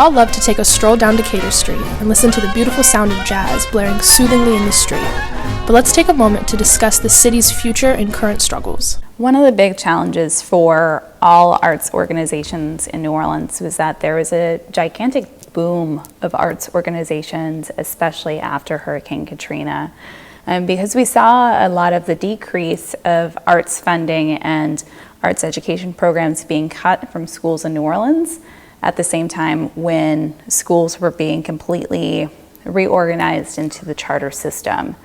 all love to take a stroll down Decatur Street and listen to the beautiful sound of jazz blaring soothingly in the street. But let's take a moment to discuss the city's future and current struggles. One of the big challenges for all arts organizations in New Orleans was that there was a gigantic boom of arts organizations, especially after Hurricane Katrina. Because we saw a lot of the decrease of arts funding and arts education programs being cut from schools in New Orleans at the same time when schools were being completely reorganized into the charter system.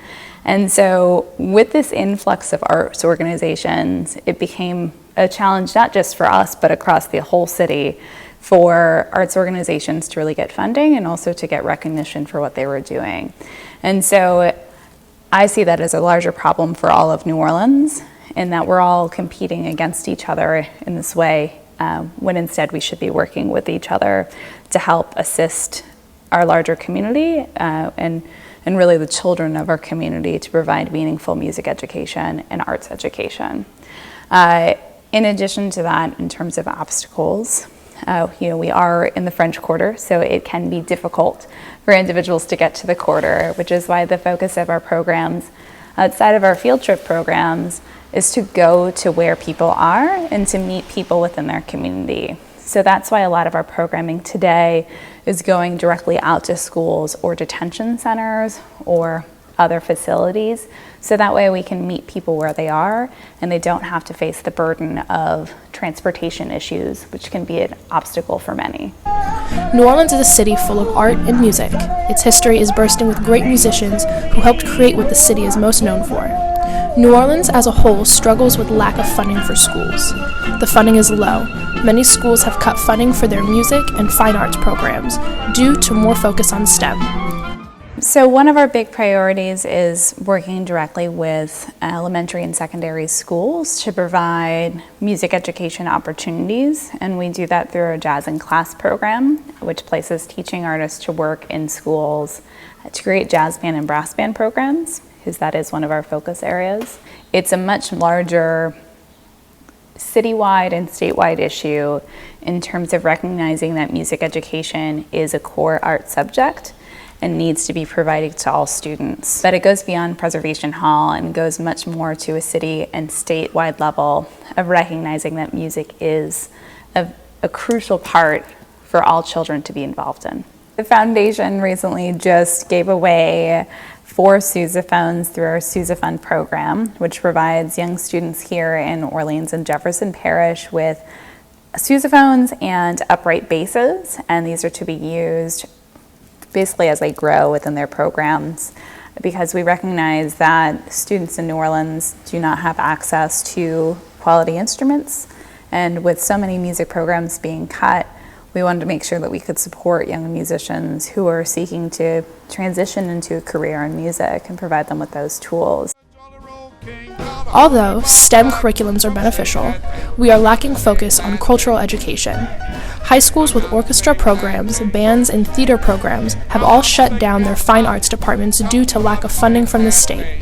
And so with this influx of arts organizations, it became a challenge not just for us, but across the whole city for arts organizations to really get funding and also to get recognition for what they were doing. And so I see that as a larger problem for all of New Orleans, in that we're all competing against each other in this way, when instead we should be working with each other to help assist our larger community and really the children of our community to provide meaningful music education and arts education. In addition to that, in terms of obstacles, we are in the French Quarter, so it can be difficult for individuals to get to the quarter, which is why the focus of our programs, outside of our field trip programs, is to go to where people are and to meet people within their community. So that's why a lot of our programming today is going directly out to schools or detention centers or other facilities. So that way we can meet people where they are and they don't have to face the burden of transportation issues, which can be an obstacle for many. New Orleans is a city full of art and music. Its history is bursting with great musicians who helped create what the city is most known for. New Orleans as a whole struggles with lack of funding for schools. The funding is low. Many schools have cut funding for their music and fine arts programs due to more focus on STEM. So one of our big priorities is working directly with elementary and secondary schools to provide music education opportunities, and we do that through our Jazz in Class program, which places teaching artists to work in schools to create jazz band and brass band programs, because that is one of our focus areas. It's a much larger citywide and statewide issue in terms of recognizing that music education is a core art subject and needs to be provided to all students. But it goes beyond Preservation Hall and goes much more to a city and statewide level of recognizing that music is a crucial part for all children to be involved in. The foundation recently just gave away 4 sousaphones through our Sousaphone program, which provides young students here in Orleans and Jefferson Parish with sousaphones and upright basses, and these are to be used basically as they grow within their programs, because we recognize that students in New Orleans do not have access to quality instruments, and with so many music programs being cut, we wanted to make sure that we could support young musicians who are seeking to transition into a career in music and provide them with those tools. Although STEM curriculums are beneficial, we are lacking focus on cultural education. High schools with orchestra programs, bands, and theater programs have all shut down their fine arts departments due to lack of funding from the state.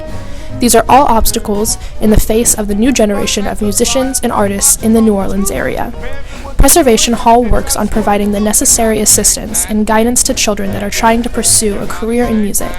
These are all obstacles in the face of the new generation of musicians and artists in the New Orleans area. Preservation Hall works on providing the necessary assistance and guidance to children that are trying to pursue a career in music.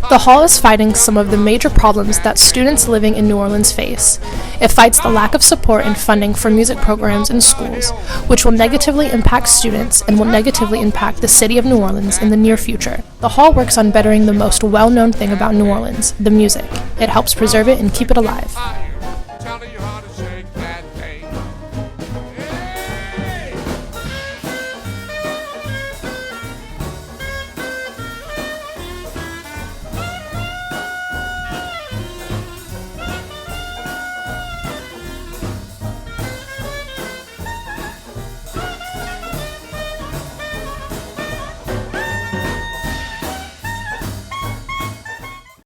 The Hall is fighting some of the major problems that students living in New Orleans face. It fights the lack of support and funding for music programs in schools, which will negatively impact students and will negatively impact the city of New Orleans in the near future. The Hall works on bettering the most well-known thing about New Orleans, the music. It helps preserve it and keep it alive.